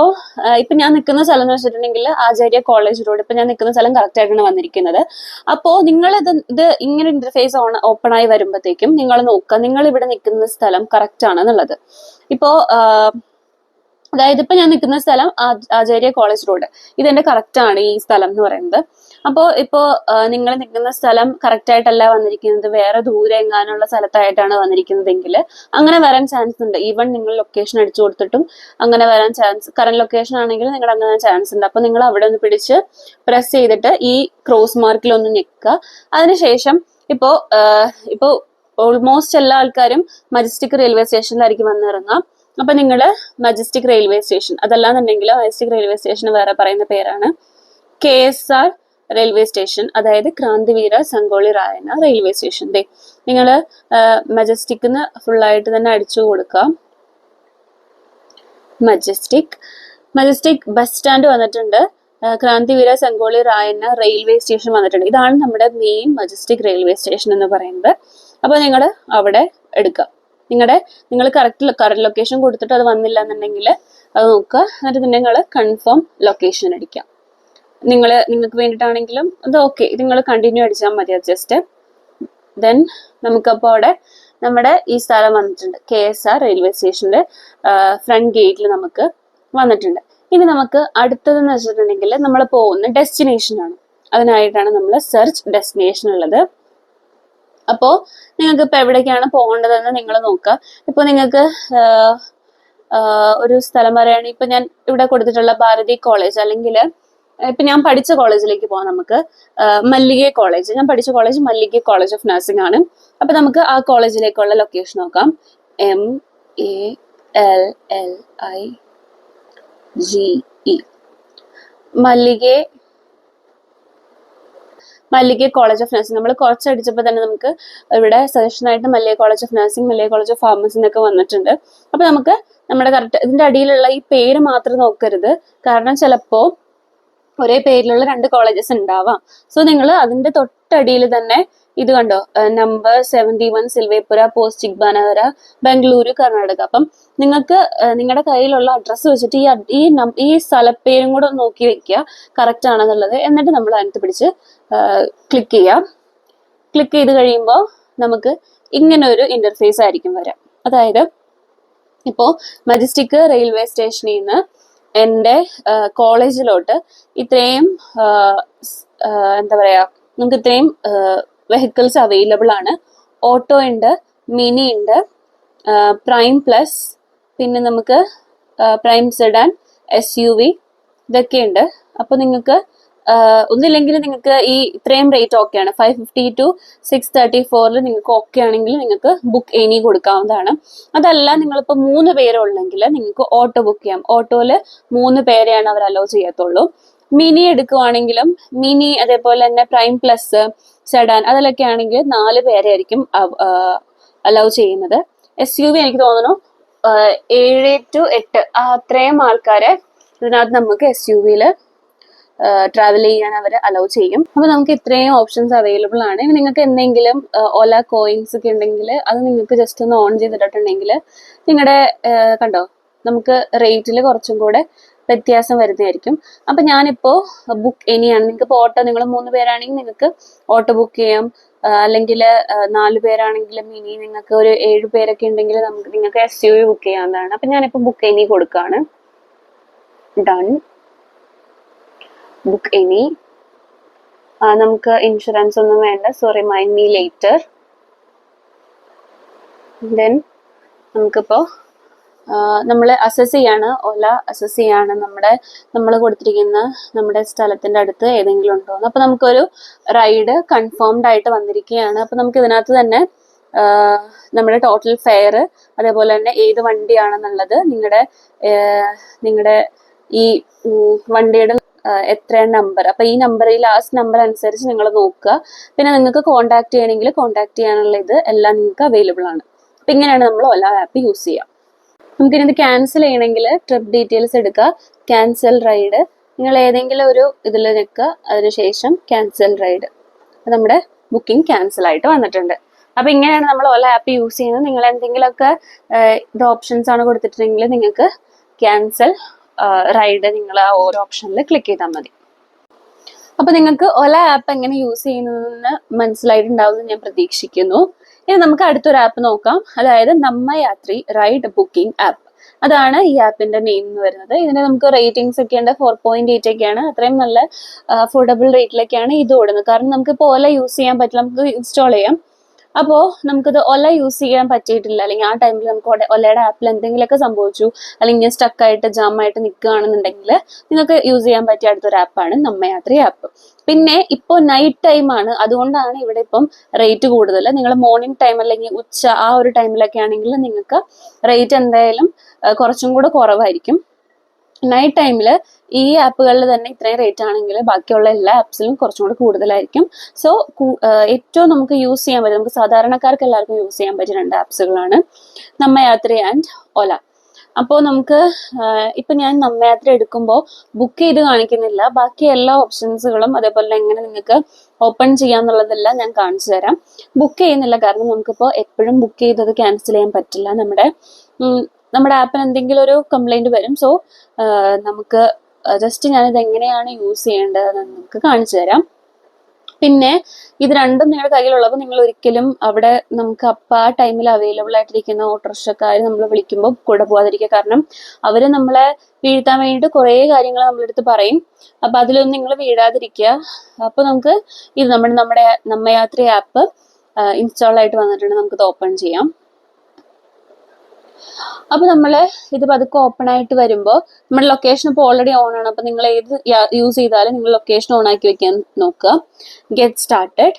ഇപ്പൊ ഞാൻ നിൽക്കുന്ന സ്ഥലം എന്ന് വെച്ചിട്ടുണ്ടെങ്കിൽ ആചാര്യ കോളേജ് റോഡ്. ഇപ്പൊ ഞാൻ നിൽക്കുന്ന സ്ഥലം കറക്റ്റ് ആയിട്ടാണ് വന്നിരിക്കുന്നത്. അപ്പോ നിങ്ങൾ ഇത് ഇങ്ങനെ ഇന്റർഫേസ് ഓപ്പൺ ആയി വരുമ്പോഴത്തേക്കും നിങ്ങൾ നോക്കുക നിങ്ങൾ ഇവിടെ നിൽക്കുന്ന സ്ഥലം കറക്റ്റ് ആണെന്നുള്ളത്. ഇപ്പോ അതായത് ഇപ്പൊ ഞാൻ നിൽക്കുന്ന സ്ഥലം ആചാര്യ കോളേജ് റോഡ്, ഇതെന്റെ കറക്റ്റ് ആണ് ഈ സ്ഥലം എന്ന് പറയുന്നത്. ഇപ്പോ നിങ്ങൾ നിൽക്കുന്ന സ്ഥലം കറക്റ്റ് ആയിട്ടല്ല വന്നിരിക്കുന്നത്, വേറെ ദൂരെ എങ്ങാനുള്ള സ്ഥലത്തായിട്ടാണ് വന്നിരിക്കുന്നതെങ്കിൽ അങ്ങനെ വരാൻ ചാൻസ് ഉണ്ട്. ഈവൻ നിങ്ങൾ ലൊക്കേഷൻ അടിച്ചു കൊടുത്തിട്ടും അങ്ങനെ വരാൻ ചാൻസ്, കറന്റ് ലൊക്കേഷൻ ആണെങ്കിൽ നിങ്ങൾ അങ്ങനെ ചാൻസ് ഉണ്ട്. അപ്പൊ നിങ്ങൾ അവിടെ ഒന്ന് പിടിച്ച് പ്രസ് ചെയ്തിട്ട് ഈ ക്രോസ് മാർക്കിൽ ഒന്ന് നിൽക്കുക. അതിനുശേഷം ഇപ്പോ ഓൾമോസ്റ്റ് എല്ലാ ആൾക്കാരും മജസ്റ്റിക് റെയിൽവേ സ്റ്റേഷനിലായിരിക്കും വന്നിറങ്ങാം. അപ്പൊ നിങ്ങൾ മജസ്റ്റിക് റെയിൽവേ സ്റ്റേഷൻ, അതല്ലാന്നുണ്ടെങ്കിൽ മജസ്റ്റിക് റെയിൽവേ സ്റ്റേഷൻ വേറെ പറയുന്ന പേരാണ് KSR റെയിൽവേ സ്റ്റേഷൻ, അതായത് ക്രാന്തിവീര സംഗോളി റായന റെയിൽവേ സ്റ്റേഷൻ. നിങ്ങൾ മജസ്റ്റിക്കിന്ന് ഫുള്ളായിട്ട് തന്നെ അടിച്ചു കൊടുക്കാം. മജസ്റ്റിക് ബസ് സ്റ്റാൻഡ് വന്നിട്ടുണ്ട്, ക്രാന്തിവീര സംഗോളി റായന റെയിൽവേ സ്റ്റേഷൻ വന്നിട്ടുണ്ട്. ഇതാണ് നമ്മുടെ മെയിൻ മജസ്റ്റിക് റെയിൽവേ സ്റ്റേഷൻ എന്ന് പറയുന്നത്. അപ്പോൾ നിങ്ങൾ അവിടെ എടുക്കുക. നിങ്ങൾ കറക്റ്റ് ലൊക്കേഷൻ കൊടുത്തിട്ട് അത് വന്നില്ല എന്നുണ്ടെങ്കിൽ അത് നോക്കുക. എന്നിട്ട് നിങ്ങൾ കൺഫേം ലൊക്കേഷൻ അടിക്കാം. നിങ്ങൾക്ക് വേണ്ടിയിട്ടാണെങ്കിലും അത് ഓക്കെ, നിങ്ങൾ കണ്ടിന്യൂ അടിച്ചാൽ മതി. അത് ജസ്റ്റ് ദെൻ നമുക്കപ്പോൾ അവിടെ നമ്മുടെ ഈ സ്ഥലം വന്നിട്ടുണ്ട്. KSR റെയിൽവേ സ്റ്റേഷന്റെ ഫ്രണ്ട് ഗേറ്റിൽ നമുക്ക് വന്നിട്ടുണ്ട്. ഇനി നമുക്ക് അടുത്തതെന്ന് വെച്ചിട്ടുണ്ടെങ്കിൽ നമ്മൾ പോകുന്ന ഡെസ്റ്റിനേഷൻ ആണ്. അതിനായിട്ടാണ് നമ്മൾ സെർച്ച് ഡെസ്റ്റിനേഷൻ ഉള്ളത്. അപ്പോൾ നിങ്ങൾക്ക് ഇപ്പൊ എവിടേക്കാണ് പോകേണ്ടതെന്ന് നിങ്ങൾ നോക്കുക. ഇപ്പൊ നിങ്ങൾക്ക് ഒരു സ്ഥലം പറയുകയാണെങ്കിൽ ഇപ്പൊ ഞാൻ ഇവിടെ കൊടുത്തിട്ടുള്ള ഭാരതി കോളേജ്, അല്ലെങ്കിൽ ഇപ്പൊ ഞാൻ പഠിച്ച കോളേജിലേക്ക് പോകാം. നമുക്ക് മല്ലിക കോളേജ്, ഞാൻ പഠിച്ച college Mallige college of nursing ആണ്. അപ്പൊ നമുക്ക് ആ കോളേജിലേക്കുള്ള ലൊക്കേഷൻ നോക്കാം. MALLIGE Mallige college of nursing. നമ്മൾ കുറച്ചടിച്ചപ്പോൾ തന്നെ നമുക്ക് ഇവിടെ സജഷൻ ആയിട്ട് Mallige college of nursing, Mallige college of pharmacy എന്നൊക്കെ വന്നിട്ടുണ്ട്. അപ്പൊ നമുക്ക് നമ്മുടെ കറക്റ്റ് ഇതിന്റെ അടിയിലുള്ള ഈ പേര് മാത്രം നോക്കരുത്, കാരണം ചിലപ്പോ ഒരേ പേരിലുള്ള 2 കോളേജസ് ഉണ്ടാവാം. സോ നിങ്ങൾ അതിന്റെ തൊട്ടടിയിൽ തന്നെ ഇത് കണ്ടോ, നമ്പർ 71 സിൽവേപുര പോസ്റ്റ് ചിക്ബാനഗര ബംഗളൂരു കർണാടക. അപ്പം നിങ്ങൾക്ക് നിങ്ങളുടെ കയ്യിലുള്ള അഡ്രസ്സ് വെച്ചിട്ട് ഈ സ്ഥലപ്പേരും കൂടെ നോക്കി വെക്കുക കറക്റ്റ് ആണെന്നുള്ളത്. എന്നിട്ട് നമ്മൾ അതിനകത്ത് പിടിച്ച് ക്ലിക്ക് ചെയ്യാം. ക്ലിക്ക് ചെയ്ത് കഴിയുമ്പോൾ നമുക്ക് ഇങ്ങനെ ഒരു ഇന്റർഫേസ് ആയിരിക്കും വരാം. അതായത് ഇപ്പോൾ മജസ്റ്റിക് റെയിൽവേ സ്റ്റേഷനിൽ നിന്ന് എൻ്റെ കോളേജിലോട്ട് ഇത്രയും എന്താ പറയാ, നമുക്ക് ഇത്രയും വെഹിക്കിൾസ് അവൈലബിൾ ആണ്. ഓട്ടോ ഉണ്ട്, മിനി ഉണ്ട്, പ്രൈം പ്ലസ്, പിന്നെ നമുക്ക് പ്രൈം സെഡാൻ, SUV ഇതൊക്കെ ഉണ്ട്. അപ്പൊ നിങ്ങൾക്ക് ഒന്നില്ലെങ്കിൽ നിങ്ങൾക്ക് ഈ ഇത്രയും റേറ്റ് ഓക്കെയാണ്, 550 to 634 നിങ്ങൾക്ക് ഓക്കെ ആണെങ്കിൽ നിങ്ങൾക്ക് ബുക്ക് എനി കൊടുക്കാവുന്നതാണ്. അതല്ല നിങ്ങളിപ്പോൾ 3 പേരുള്ളെങ്കിൽ നിങ്ങൾക്ക് ഓട്ടോ ബുക്ക് ചെയ്യാം. ഓട്ടോയില് 3 പേരെയാണ് അവർ അലോ ചെയ്യത്തുള്ളൂ. മിനി എടുക്കുവാണെങ്കിലും മിനി, അതേപോലെ തന്നെ പ്രൈം പ്ലസ്, സെഡാൻ അതിലൊക്കെ ആണെങ്കിൽ 4 പേരെ ആയിരിക്കും അലോ ചെയ്യുന്നത്. SUV എനിക്ക് തോന്നുന്നു 7 to 8 അത്രയും ആൾക്കാരെ ഇതിനകത്ത് നമുക്ക് SUVയില് ട്രാവൽ ചെയ്യാൻ അവർ അലോ ചെയ്യും. അപ്പൊ നമുക്ക് ഇത്രയും ഓപ്ഷൻസ് അവൈലബിൾ ആണ്. ഇനി നിങ്ങൾക്ക് എന്തെങ്കിലും ഓല കോയിൻസ് ഒക്കെ ഉണ്ടെങ്കിൽ അത് നിങ്ങൾക്ക് ജസ്റ്റ് ഒന്ന് ഓൺ ചെയ്തിട്ടുണ്ടെങ്കിൽ നിങ്ങളുടെ കണ്ടോ നമുക്ക് റേറ്റിൽ കുറച്ചും കൂടെ വ്യത്യാസം വരുന്നതായിരിക്കും. അപ്പൊ ഞാനിപ്പോ ബുക്ക് എനിയാണ്. നിങ്ങൾക്ക് ഇപ്പോൾ ഓട്ടോ നിങ്ങൾ 3 പേരാണെങ്കിൽ നിങ്ങൾക്ക് ഓട്ടോ ബുക്ക് ചെയ്യാം, അല്ലെങ്കിൽ 4 പേരാണെങ്കിൽ മിനി, നിങ്ങൾക്ക് ഒരു 7 പേരൊക്കെ ഉണ്ടെങ്കിൽ നിങ്ങൾക്ക് SUV ബുക്ക് ചെയ്യാവുന്നതാണ്. അപ്പൊ ഞാനിപ്പോ ബുക്ക് എനി കൊടുക്കാണ്. ഡൺ. Book any. നമുക്ക് ഇൻഷുറൻസ് ഒന്നും വേണ്ട, so remind me later. Then നമുക്കിപ്പോ നമ്മൾ അസസ് ചെയ്യാണ്, ഓല അസസ് ചെയ്യാണ് നമ്മൾ കൊടുത്തിരിക്കുന്ന നമ്മുടെ സ്ഥലത്തിന്റെ അടുത്ത് ഏതെങ്കിലും ഉണ്ടോന്ന്. അപ്പൊ നമുക്കൊരു റൈഡ് കൺഫേംഡ് ആയിട്ട് വന്നിരിക്കുകയാണ്. അപ്പൊ നമുക്ക് ഇതിനകത്ത് തന്നെ നമ്മുടെ ടോട്ടൽ ഫെയർ, അതേപോലെ തന്നെ ഏത് വണ്ടിയാണെന്നുള്ളത്, നിങ്ങളുടെ ഈ വണ്ടിയുടെ എത്ര നമ്പർ, അപ്പൊ ഈ നമ്പർ, ഈ ലാസ്റ്റ് നമ്പർ അനുസരിച്ച് നിങ്ങൾ നോക്കുക. പിന്നെ നിങ്ങൾക്ക് കോൺടാക്ട് ചെയ്യണമെങ്കിൽ കോൺടാക്ട് ചെയ്യാനുള്ള ഇത് എല്ലാം നിങ്ങൾക്ക് അവൈലബിൾ ആണ്. അപ്പൊ ഇങ്ങനെയാണ് നമ്മൾ ഓല ആപ്പ് യൂസ് ചെയ്യുക. നമുക്കിത് ക്യാൻസൽ ചെയ്യണമെങ്കിൽ ട്രിപ്പ് ഡീറ്റെയിൽസ് എടുക്കുക, ക്യാൻസൽ റൈഡ്, നിങ്ങൾ ഏതെങ്കിലും ഒരു ഇതിൽ നിൽക്കുക, അതിനുശേഷം ക്യാൻസൽ റൈഡ്. നമ്മുടെ ബുക്കിംഗ് ക്യാൻസൽ ആയിട്ട് വന്നിട്ടുണ്ട്. അപ്പൊ ഇങ്ങനെയാണ് നമ്മൾ ഓല ആപ്പ് യൂസ് ചെയ്യുന്നത്. നിങ്ങൾ എന്തെങ്കിലുമൊക്കെ ഇത് ഓപ്ഷൻസ് ആണ് കൊടുത്തിട്ടുണ്ടെങ്കിൽ നിങ്ങൾക്ക് ക്യാൻസൽ റൈഡ് നിങ്ങൾ ആ ഓരോ ഓപ്ഷനിൽ ക്ലിക്ക് ചെയ്താൽ മതി. അപ്പൊ നിങ്ങൾക്ക് ഓല ആപ്പ് എങ്ങനെ യൂസ് ചെയ്യുന്നതെന്ന് മനസ്സിലായിട്ടുണ്ടാവും എന്ന് ഞാൻ പ്രതീക്ഷിക്കുന്നു. ഇനി നമുക്ക് അടുത്തൊരു ആപ്പ് നോക്കാം, അതായത് നമ്മയാത്രി റൈഡ് ബുക്കിംഗ് ആപ്പ്. അതാണ് ഈ ആപ്പിന്റെ നെയിം എന്ന് വരുന്നത്. ഇതിന് നമുക്ക് റേറ്റിംഗ്സ് ഒക്കെ ഉണ്ട്, 4.8 ഒക്കെയാണ്. അത്രയും നല്ല അഫോർഡബിൾ റേറ്റിലൊക്കെയാണ് ഇത് ഓടുന്നത്. കാരണം നമുക്ക് ഇപ്പോൾ ഓല യൂസ് ചെയ്യാൻ പറ്റില്ല, നമുക്ക് ഇൻസ്റ്റാൾ ചെയ്യാം. അപ്പോൾ നമുക്കത് ഒല യൂസ് ചെയ്യാൻ പറ്റിയിട്ടില്ല, അല്ലെങ്കിൽ ആ ടൈമിൽ നമുക്ക് ഒലയുടെ ആപ്പിൽ എന്തെങ്കിലുമൊക്കെ സംഭവിച്ചു, അല്ലെങ്കിൽ സ്റ്റക്കായിട്ട് ജാം ആയിട്ട് നിൽക്കുകയാണെന്നുണ്ടെങ്കിൽ നിങ്ങൾക്ക് യൂസ് ചെയ്യാൻ പറ്റിയ അടുത്തൊരു ആപ്പാണ് നമ്മയാത്രി ആപ്പ്. പിന്നെ ഇപ്പോൾ നൈറ്റ് ടൈം ആണ്, അതുകൊണ്ടാണ് ഇവിടെ ഇപ്പം റേറ്റ് കൂടുതൽ. നിങ്ങൾ മോർണിംഗ് ടൈം അല്ലെങ്കിൽ ഉച്ച ആ ഒരു ടൈമിലൊക്കെ ആണെങ്കിൽ നിങ്ങൾക്ക് റേറ്റ് എന്തായാലും കുറച്ചും കൂടെ കുറവായിരിക്കും. നൈറ്റ് ടൈമിൽ ഈ ആപ്പുകളിൽ തന്നെ ഇത്രയും റേറ്റ് ആണെങ്കിൽ ബാക്കിയുള്ള എല്ലാ ആപ്സിലും കുറച്ചും കൂടി കൂടുതലായിരിക്കും. സോ ഏറ്റവും നമുക്ക് യൂസ് ചെയ്യാൻ പറ്റും, നമുക്ക് സാധാരണക്കാർക്ക് എല്ലാവർക്കും യൂസ് ചെയ്യാൻ പറ്റിയ 2 ആപ്സുകളാണ് നമ്മയാത്രി ആൻഡ് ഓല. അപ്പോൾ നമുക്ക് ഇപ്പം ഞാൻ നമ്മയാത്രി എടുക്കുമ്പോൾ ബുക്ക് ചെയ്ത് കാണിക്കുന്നില്ല, ബാക്കി എല്ലാ ഓപ്ഷൻസുകളും അതേപോലെ എങ്ങനെ നിങ്ങൾക്ക് ഓപ്പൺ ചെയ്യാന്നുള്ളതെല്ലാം ഞാൻ കാണിച്ചു തരാം. ബുക്ക് ചെയ്യുന്നില്ല, കാരണം നമുക്കിപ്പോൾ എപ്പോഴും ബുക്ക് ചെയ്തത് ക്യാൻസൽ ചെയ്യാൻ പറ്റില്ല. നമ്മുടെ ആപ്പിന് എന്തെങ്കിലും ഒരു കംപ്ലൈന്റ് വരും. സോ നമുക്ക് ജസ്റ്റ് ഞാനിത് എങ്ങനെയാണ് യൂസ് ചെയ്യേണ്ടതെന്ന് നമുക്ക് കാണിച്ചു തരാം. പിന്നെ ഇത് രണ്ടും നിങ്ങളുടെ കയ്യിലുള്ളപ്പോൾ നിങ്ങൾ ഒരിക്കലും അവിടെ നമുക്ക് അപ്പം ആ ടൈമിൽ അവൈലബിൾ ആയിട്ടിരിക്കുന്ന ഓട്ടോറിക്ഷക്കാർ നമ്മൾ വിളിക്കുമ്പോൾ കൂടെ പോകാതിരിക്കുക. കാരണം അവർ നമ്മളെ വീഴ്ത്താൻ വേണ്ടിയിട്ട് കുറേ കാര്യങ്ങൾ നമ്മുടെ അടുത്ത് പറയും. അപ്പം അതിലൊന്നും നിങ്ങൾ വീഴാതിരിക്കുക. അപ്പോൾ നമുക്ക് ഇത് നമ്മുടെ നമ്മയാത്രി ആപ്പ് ഇൻസ്റ്റാൾ ആയിട്ട് വന്നിട്ടുണ്ട്, നമുക്കിത് ഓപ്പൺ ചെയ്യാം. അപ്പൊ നമ്മള് ഇത് പതുക്കെ ഓപ്പൺ ആയിട്ട് വരുമ്പോൾ നമ്മുടെ ലൊക്കേഷൻ ഇപ്പോൾ ഓൾറെഡി ഓൺ ആണ്. അപ്പൊ നിങ്ങൾ ഏത് യൂസ് ചെയ്താലും നിങ്ങൾ ലൊക്കേഷൻ ഓൺ ആക്കി വെക്കാൻ നോക്കുക. Get started.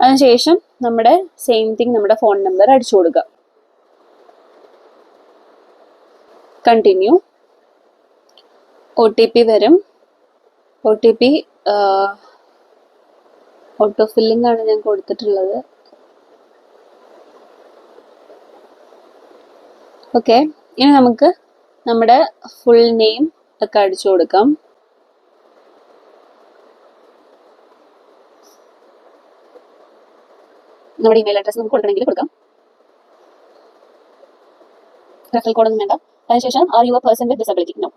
അതിനുശേഷം നമ്മുടെ സെയിം തിങ് നമ്മുടെ ഫോൺ നമ്പർ അടിച്ചു കൊടുക്കുക. കണ്ടിന്യൂ. OTP വരും. OTP ഓട്ടോ ഫില്ലിംഗ് ആണ് ഞാൻ കൊടുത്തിട്ടുള്ളത്. ഓക്കെ, ഇനി നമുക്ക് നമ്മുടെ ഫുൾ നെയിം ഒക്കെ അടിച്ചു കൊടുക്കാം. നമ്മുടെ ഇമെയിൽ അഡ്രസ് നമുക്ക് കൊടുക്കണമെങ്കിൽ കൊടുക്കാം. റെഫറൽ കോഡൊന്നും വേണ്ട. അതിനുശേഷം are you a person with disability? No.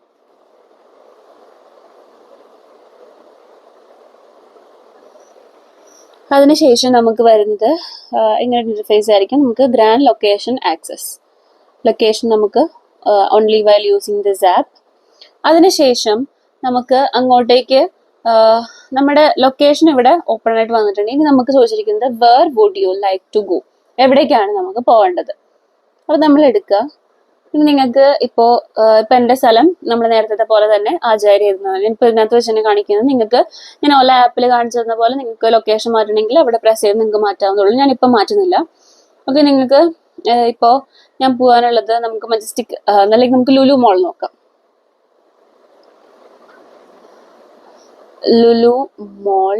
അതിനുശേഷം നമുക്ക് വരുന്നത് ഇങ്ങനെ ഇന്റർഫേസ് ആയിരിക്കും. നമുക്ക് ഗ്രാൻഡ് ലൊക്കേഷൻ ആക്സസ്. ലൊക്കേഷൻ നമുക്ക് only while using this app. അതിനുശേഷം നമുക്ക് അങ്ങോട്ടേക്ക് നമ്മുടെ ലൊക്കേഷൻ ഇവിടെ ഓപ്പൺ ആയിട്ട് വന്നിട്ടുണ്ട്. ഇനി നമുക്ക് ചോദിച്ചിരിക്കുന്നത് where would you like to go, എവിടേക്കാണ് നമുക്ക് പോകേണ്ടത്. അപ്പോൾ നമ്മൾ എടുക്കുക. ഇനി നിങ്ങൾക്ക് ഇപ്പോൾ എൻ്റെ സ്ഥലം നമ്മൾ നേരത്തെ പോലെ തന്നെ ആചാര്യ ഇരുന്നതാണ്. ഇപ്പോൾ ഇതിനകത്ത് വെച്ച് തന്നെ കാണിക്കുന്നത്. നിങ്ങൾക്ക് ഞാൻ ഓല ആപ്പിൽ കാണിച്ചു തന്ന പോലെ നിങ്ങൾക്ക് ലൊക്കേഷൻ മാറ്റണമെങ്കിൽ അവിടെ പ്രസ് ചെയ്ത് നിങ്ങൾക്ക് മാറ്റാവുന്നുള്ളൂ. ഞാനിപ്പോൾ മാറ്റുന്നില്ല. ഓക്കെ, നിങ്ങൾക്ക് ഇപ്പോൾ ഞാൻ പോകാനുള്ളത് നമുക്ക് മജസ്റ്റിക് അല്ലെങ്കിൽ നമുക്ക് ലുലു മോൾ നോക്കാം. ലുലു മോൾ.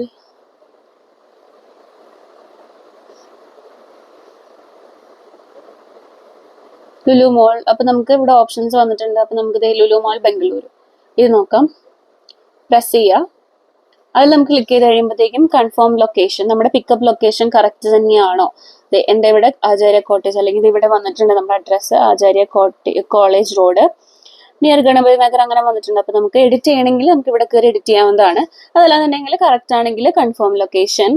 ലുലു മോൾ. അപ്പൊ നമുക്ക് ഇവിടെ ഓപ്ഷൻസ് വന്നിട്ടുണ്ട്. അപ്പൊ നമുക്ക് ലുലു മോൾ ബംഗളൂരു ഇത് നോക്കാം. പ്രസ് ചെയ്യുക. അതിൽ നമുക്ക് ക്ലിക്ക് ചെയ്ത് കഴിയുമ്പോഴത്തേക്കും കൺഫേം ലൊക്കേഷൻ, നമ്മുടെ പിക്കപ്പ് ലൊക്കേഷൻ കറക്റ്റ് തന്നെയാണോ. എൻ്റെ ഇവിടെ ആചാര്യ കോട്ടേജ്, അല്ലെങ്കിൽ ഇത് ഇവിടെ വന്നിട്ടുണ്ട് നമ്മുടെ address Acharya college road near Ganapathi Nagar അങ്ങനെ വന്നിട്ടുണ്ട്. അപ്പൊ നമുക്ക് എഡിറ്റ് ചെയ്യണമെങ്കിൽ നമുക്ക് ഇവിടെ കയറി എഡിറ്റ് ചെയ്യാവുന്നതാണ്. അതല്ലാന്നുണ്ടെങ്കിൽ കറക്റ്റ് ആണെങ്കിൽ കൺഫേം ലൊക്കേഷൻ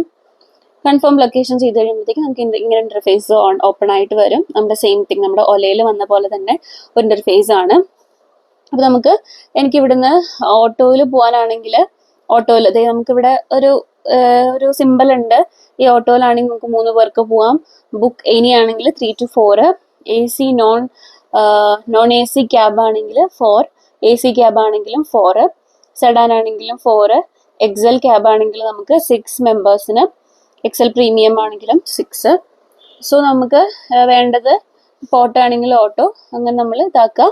ചെയ്ത് കഴിയുമ്പോഴത്തേക്കും നമുക്ക് ഇങ്ങനെ ഇന്റർഫേസ് ഓപ്പൺ ആയിട്ട് വരും. നമ്മുടെ സെയിം തിങ് നമ്മുടെ ഒലയിൽ വന്ന പോലെ തന്നെ ഒരു ഇന്റർഫേസ് ആണ്. അപ്പൊ എനിക്ക് ഇവിടുന്ന് ഓട്ടോയിൽ പോകാനാണെങ്കിൽ ഓട്ടോയിൽ നമുക്കിവിടെ ഒരു സിമ്പിൾ ഉണ്ട്. ഈ ഓട്ടോയിലാണെങ്കിൽ നമുക്ക് 3 പേർക്ക് പോവാം. ബുക്ക് എനി ആണെങ്കിൽ 3 to 4, AC non AC cab ആണെങ്കിൽ 4, AC ക്യാബ് ആണെങ്കിലും 4, സെഡാൻ ആണെങ്കിലും 4, എക്സൽ ക്യാബ് ആണെങ്കിൽ നമുക്ക് 6 മെമ്പേഴ്സിന്, എക്സൽ പ്രീമിയം ആണെങ്കിലും 6. സോ നമുക്ക് വേണ്ടത് ഓട്ടോ ആണെങ്കിൽ ഓട്ടോ, അങ്ങനെ നമ്മൾ ഇതാക്കുക.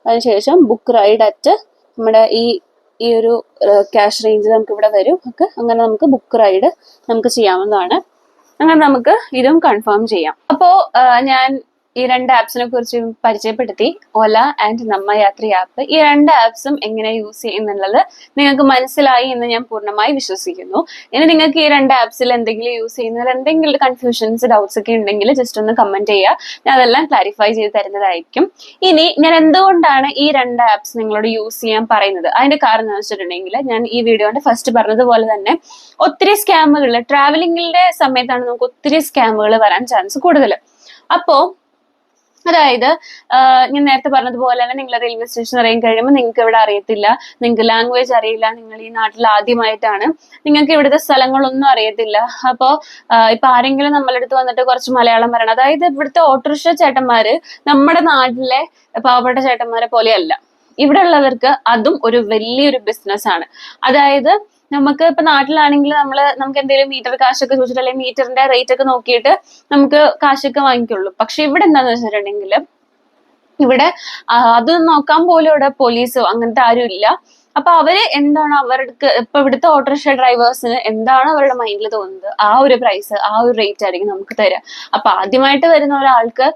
അതിനുശേഷം ബുക്ക് റൈഡ് അറ്റ് നമ്മുടെ ഈ ഒരു ക്യാഷ് റേഞ്ച് നമുക്ക് ഇവിടെ വരും. ഒക്കെ അങ്ങനെ നമുക്ക് ബുക്ക് റൈഡ് നമുക്ക് ചെയ്യാവുന്നതാണ്. അങ്ങനെ നമുക്ക് ഇതും കൺഫേം ചെയ്യാം. അപ്പോൾ ഞാൻ ഈ 2 ആപ്സിനെ കുറിച്ച് പരിചയപ്പെടുത്തി. ഓല ആൻഡ് നമ്മയാത്രി ആപ്പ്. ഈ 2 ആപ്സും എങ്ങനെ യൂസ് ചെയ്യുന്നുള്ളത് നിങ്ങൾക്ക് മനസ്സിലായി എന്ന് ഞാൻ പൂർണ്ണമായി വിശ്വസിക്കുന്നു. ഇനി നിങ്ങൾക്ക് ഈ 2 ആപ്സിൽ എന്തെങ്കിലും യൂസ് ചെയ്യുന്നതിൽ എന്തെങ്കിലും കൺഫ്യൂഷൻസ്, ഡൗട്ട്സ് ഒക്കെ ഉണ്ടെങ്കിൽ ജസ്റ്റ് ഒന്ന് കമന്റ് ചെയ്യുക. ഞാൻ അതെല്ലാം ക്ലാരിഫൈ ചെയ്ത് തരുന്നതായിരിക്കും. ഇനി ഞാൻ എന്തുകൊണ്ടാണ് ഈ 2 ആപ്സ് നിങ്ങളോട് യൂസ് ചെയ്യാൻ പറയുന്നത്, അതിന്റെ കാരണം എന്ന് വെച്ചിട്ടുണ്ടെങ്കിൽ ഞാൻ ഈ വീഡിയോന്റെ ഫസ്റ്റ് പറഞ്ഞതുപോലെ തന്നെ ഒത്തിരി സ്കാമുകൾ, ട്രാവലിംഗിന്റെ സമയത്താണ് നമുക്ക് ഒത്തിരി സ്കാമുകൾ വരാൻ ചാൻസ് കൂടുതൽ. അപ്പോ അതായത് ഞാൻ നേരത്തെ പറഞ്ഞതുപോലെ തന്നെ നിങ്ങൾ റെയിൽവേ സ്റ്റേഷൻ ഇറങ്ങി കഴിയുമ്പോൾ നിങ്ങൾക്ക് ഇവിടെ അറിയത്തില്ല, നിങ്ങൾക്ക് ലാംഗ്വേജ് അറിയില്ല, നിങ്ങൾ ഈ നാട്ടിൽ ആദ്യമായിട്ടാണ്, നിങ്ങൾക്ക് ഇവിടുത്തെ സ്ഥലങ്ങളൊന്നും അറിയത്തില്ല. അപ്പോ ഇപ്പൊ ആരെങ്കിലും നമ്മളുടെ അടുത്ത് വന്നിട്ട് കുറച്ച് മലയാളം പറയണം, അതായത് ഇവിടുത്തെ ഓട്ടോറിക്ഷ ചേട്ടന്മാര് നമ്മുടെ നാട്ടിലെ പാവപ്പെട്ട ചേട്ടന്മാരെ പോലെയല്ല. ഇവിടെ ഉള്ളവർക്ക് അതും ഒരു വലിയൊരു ബിസിനസ് ആണ്. അതായത് നമുക്ക് ഇപ്പൊ നാട്ടിലാണെങ്കിൽ നമുക്ക് എന്തെങ്കിലും മീറ്റർ കാശൊക്കെ ചോദിച്ചിട്ട് അല്ലെങ്കിൽ മീറ്ററിന്റെ റേറ്റ് ഒക്കെ നോക്കിയിട്ട് നമുക്ക് കാശൊക്കെ വാങ്ങിക്കുള്ളൂ. പക്ഷെ ഇവിടെ എന്താന്ന് വെച്ചിട്ടുണ്ടെങ്കിൽ ഇവിടെ അത് നോക്കാൻ പോലും ഇവിടെ പോലീസോ അങ്ങനത്തെ ആരും ഇല്ല. അപ്പൊ അവര് എന്താണ് അവർക്ക് ഇപ്പൊ ഇവിടുത്തെ ഓട്ടോറിക്ഷ ഡ്രൈവേഴ്സിന് എന്താണ് അവരുടെ മൈൻഡിൽ തോന്നുന്നത്, ആ ഒരു പ്രൈസ്, ആ ഒരു റേറ്റ് ആയിരിക്കും നമുക്ക് തരിക. അപ്പൊ ആദ്യമായിട്ട് വരുന്ന ഒരാൾക്ക്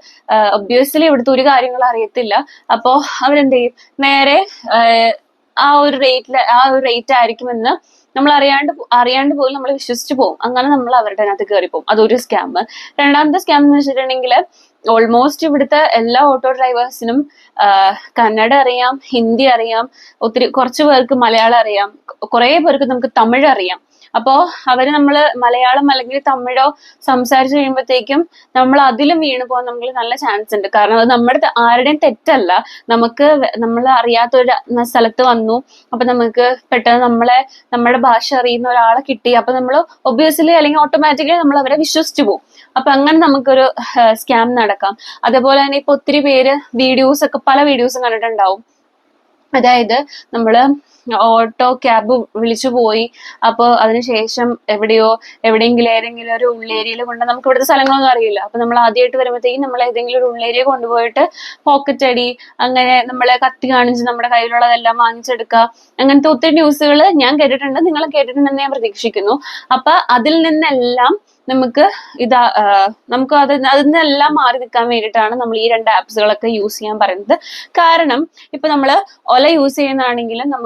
ഒബ്വിയസ്ലി ഇവിടുത്തെ ഒരു കാര്യങ്ങളും അറിയത്തില്ല. അപ്പോ അവരെന്ത് ചെയ്യും, നേരെ ആ ഒരു റേറ്റ് ആയിരിക്കുമെന്ന് നമ്മൾ അറിയാണ്ട് പോലും നമ്മൾ വിശ്വസിച്ച് പോകും. അങ്ങനെ നമ്മൾ അവരുടെ അതിനകത്ത് കയറി പോകും. അതൊരു സ്കാം. രണ്ടാമത്തെ സ്കാം എന്ന് വെച്ചിട്ടുണ്ടെങ്കിൽ ഓൾമോസ്റ്റ് ഇവിടുത്തെ എല്ലാ ഓട്ടോ ഡ്രൈവേഴ്സിനും കന്നഡ അറിയാം, ഹിന്ദി അറിയാം, കുറച്ചു പേർക്ക് മലയാളം അറിയാം, കുറെ പേർക്ക് നമുക്ക് തമിഴ് അറിയാം. അപ്പോ അവര് നമ്മള് മലയാളം അല്ലെങ്കിൽ തമിഴോ സംസാരിച്ചു കഴിയുമ്പോഴത്തേക്കും നമ്മൾ അതിലും വീണു പോകാൻ നമുക്ക് നല്ല ചാൻസ് ഉണ്ട്. കാരണം അത് നമ്മുടെ ആരുടെയും തെറ്റല്ല. നമ്മൾ അറിയാത്തൊരു സ്ഥലത്ത് വന്നു, അപ്പൊ നമുക്ക് പെട്ടെന്ന് നമ്മുടെ ഭാഷ അറിയുന്ന ഒരാളെ കിട്ടി, അപ്പൊ നമ്മൾ ഒബ്വിയസ്ലി അല്ലെങ്കിൽ ഓട്ടോമാറ്റിക്കലി നമ്മൾ അവരെ വിശ്വസിച്ചു പോകും. അപ്പൊ അങ്ങനെ നമുക്കൊരു സ്കാം നടക്കാം. അതേപോലെ തന്നെ ഇപ്പൊ ഒത്തിരി പേര് പല വീഡിയോസും കണ്ടിട്ടുണ്ടാവും. അതായത് നമ്മള് ഓട്ടോ ക്യാബ് വിളിച്ചു പോയി, അപ്പൊ അതിനുശേഷം എവിടെയെങ്കിലും ഏതെങ്കിലും ഒരു ഉള്ളേരിയയിൽ കൊണ്ട്, നമുക്ക് ഇവിടുത്തെ സ്ഥലങ്ങളൊന്നും അറിയില്ല, അപ്പൊ നമ്മൾ ആദ്യമായിട്ട് വരുമ്പോഴത്തേക്കും നമ്മൾ ഏതെങ്കിലും ഒരു ഉള്ളേരിയ കൊണ്ടുപോയിട്ട് പോക്കറ്റ് അടി, അങ്ങനെ നമ്മളെ കത്തി കാണിച്ച് നമ്മുടെ കയ്യിലുള്ളതെല്ലാം വാങ്ങിച്ചെടുക്കുക, അങ്ങനത്തെ ഒത്തിരി ന്യൂസുകൾ ഞാൻ കേട്ടിട്ടുണ്ട്, നിങ്ങൾ കേട്ടിട്ടുണ്ടെന്ന് ഞാൻ പ്രതീക്ഷിക്കുന്നു. അപ്പൊ അതിൽ നിന്നെല്ലാം നമുക്ക് അതിൽ നിന്നെല്ലാം മാറി നിൽക്കാൻ വേണ്ടിയിട്ടാണ് നമ്മൾ ഈ 2 ആപ്സുകളൊക്കെ യൂസ് ചെയ്യാൻ പറയുന്നത്. കാരണം ഇപ്പൊ നമ്മള് ഒല യൂസ് ചെയ്യുന്നതാണെങ്കിലും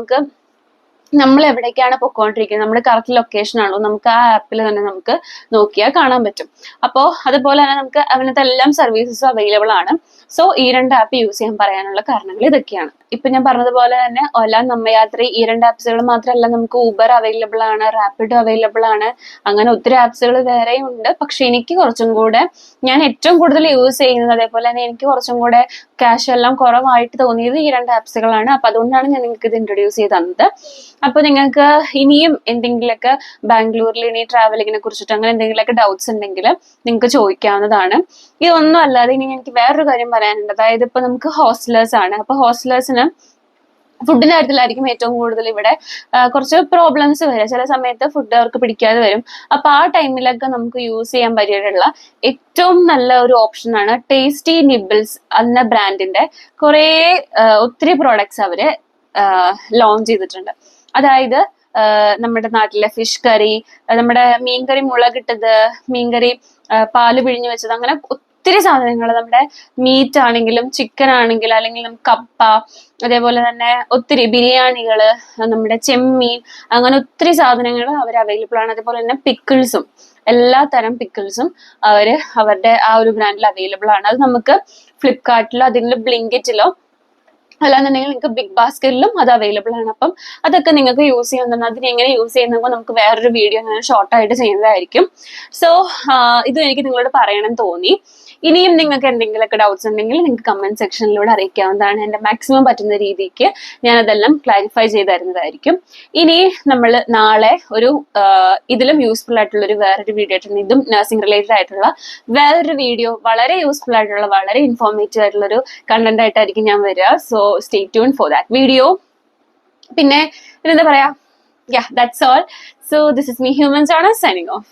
നമ്മൾ എവിടേക്കാണ് പൊക്കോണ്ടിരിക്കുന്നത്, നമ്മുടെ കറക്റ്റ് ലൊക്കേഷൻ ആണോ നമുക്ക് ആ ആപ്പിൽ തന്നെ നമുക്ക് നോക്കിയാൽ കാണാൻ പറ്റും. അപ്പോ അതുപോലെ തന്നെ നമുക്ക് അതിനകത്ത് എല്ലാം സർവീസസ് അവൈലബിൾ ആണ്. സോ ഈ 2 ആപ്പ് യൂസ് ചെയ്യാൻ പറയാനുള്ള കാരണങ്ങൾ ഇതൊക്കെയാണ്. ഇപ്പൊ ഞാൻ പറഞ്ഞതുപോലെ തന്നെ ഒല, നമ്മയാത്രി, ഈ 2 ആപ്സുകൾ മാത്രമല്ല, നമുക്ക് ഊബർ അവൈലബിൾ ആണ്, റാപ്പിഡോ അവൈലബിൾ ആണ്, അങ്ങനെ ഒത്തിരി ആപ്സുകൾ വേറെയും ഉണ്ട്. പക്ഷെ എനിക്ക് ഞാൻ ഏറ്റവും കൂടുതൽ യൂസ് ചെയ്യുന്നത്, അതേപോലെ തന്നെ എനിക്ക് കുറച്ചും കൂടെ ക്യാഷ് എല്ലാം കുറവായിട്ട് തോന്നിയത് ഈ 2 ആപ്സുകളാണ്. അപ്പൊ അതുകൊണ്ടാണ് ഞാൻ നിങ്ങൾക്ക് ഇത് ഇൻട്രൊഡ്യൂസ് ചെയ്ത് തന്നത്. അപ്പൊ നിങ്ങൾക്ക് ഇനിയും എന്തെങ്കിലുമൊക്കെ ബാംഗ്ലൂരിൽ ഇനി ട്രാവലിങ്ങിനെ കുറിച്ചിട്ട് അങ്ങനെ എന്തെങ്കിലുമൊക്കെ ഡൗട്ട്സ് ഉണ്ടെങ്കിൽ നിങ്ങൾക്ക് ചോദിക്കാവുന്നതാണ്. ഇതൊന്നും അല്ലാതെ ഇനി എനിക്ക് വേറൊരു കാര്യം പറയാനുണ്ട്. അതായത് ഇപ്പൊ നമുക്ക് ഹോസ്റ്റലേഴ്സ് ആണ്. അപ്പൊ ഹോസ്റ്റലേഴ്സിന് ഫുഡിന്റെ കാര്യത്തിലായിരിക്കും ഏറ്റവും കൂടുതൽ ഇവിടെ കുറച്ച് പ്രോബ്ലംസ് വരിക. ചില സമയത്ത് ഫുഡ് അവർക്ക് പിടിക്കാതെ വരും. അപ്പൊ ആ ടൈമിലൊക്കെ നമുക്ക് യൂസ് ചെയ്യാൻ പറ്റിയിട്ടുള്ള ഏറ്റവും നല്ല ഒരു ഓപ്ഷനാണ് ടേസ്റ്റി നിബിൾസ് എന്ന ബ്രാൻഡിന്റെ ഒത്തിരി പ്രോഡക്ട്സ് അവര് ലോഞ്ച് ചെയ്തിട്ടുണ്ട്. അതായത് നമ്മുടെ നാട്ടിലെ ഫിഷ് കറി, നമ്മുടെ മീൻകറി മുളകിട്ടത്, മീൻകറി പാല് പിഴിഞ്ഞു വെച്ചത്, അങ്ങനെ ഒത്തിരി സാധനങ്ങൾ, നമ്മുടെ മീറ്റ് ആണെങ്കിലും ചിക്കൻ ആണെങ്കിലും, അല്ലെങ്കിൽ കപ്പ, അതേപോലെ തന്നെ ഒത്തിരി ബിരിയാണികള്, നമ്മുടെ ചെമ്മീൻ, അങ്ങനെ ഒത്തിരി സാധനങ്ങൾ അവർ അവൈലബിൾ ആണ്. അതേപോലെ തന്നെ പിക്കിൾസും, എല്ലാ തരം പിക്കിൾസും അവരുടെ ആ ഒരു ബ്രാൻഡിൽ അവൈലബിൾ ആണ്. അത് നമുക്ക് ഫ്ലിപ്കാർട്ടിലോ അതിന്റെ ബ്ലിങ്കിറ്റിലോ അല്ലാന്നുണ്ടെങ്കിൽ നിങ്ങൾക്ക് ബിഗ് ബാസ്ക്കറ്റിലും അത് അവൈലബിൾ ആണ്. അപ്പം അതൊക്കെ നിങ്ങൾക്ക് യൂസ് ചെയ്യാവുന്നതാണ്. അതിന് എങ്ങനെ യൂസ് ചെയ്യുമ്പോൾ നമുക്ക് വേറൊരു വീഡിയോ ഞാൻ ഷോർട്ടായിട്ട് ചെയ്യുന്നതായിരിക്കും. സോ ഇത് എനിക്ക് നിങ്ങളോട് പറയണം തോന്നി. ഇനിയും നിങ്ങൾക്ക് എന്തെങ്കിലുമൊക്കെ ഡൗട്ട്സ് ഉണ്ടെങ്കിൽ നിങ്ങൾക്ക് കമന്റ് സെക്ഷനിലൂടെ അറിയിക്കാവുന്നതാണ്. എൻ്റെ മാക്സിമം പറ്റുന്ന രീതിക്ക് ഞാൻ അതെല്ലാം ക്ലാരിഫൈ ചെയ്ത് തരുന്നതായിരിക്കും. ഇനി നമ്മൾ നാളെ ഇതിലും യൂസ്ഫുൾ ആയിട്ടുള്ള വേറൊരു വീഡിയോ ആയിട്ടുണ്ട്. ഇതും നഴ്സിംഗ് റിലേറ്റഡ് ആയിട്ടുള്ള വേറൊരു വീഡിയോ, വളരെ യൂസ്ഫുൾ ആയിട്ടുള്ള, വളരെ ഇൻഫോർമേറ്റീവ് ആയിട്ടുള്ള ഒരു കണ്ടന്റ് ആയിട്ടായിരിക്കും ഞാൻ വരിക. So stay tune for that video. പിന്നെ എന്താ പറയാ, that's all. So this is me humans ആണ് സൈനിങ് ഓഫ്.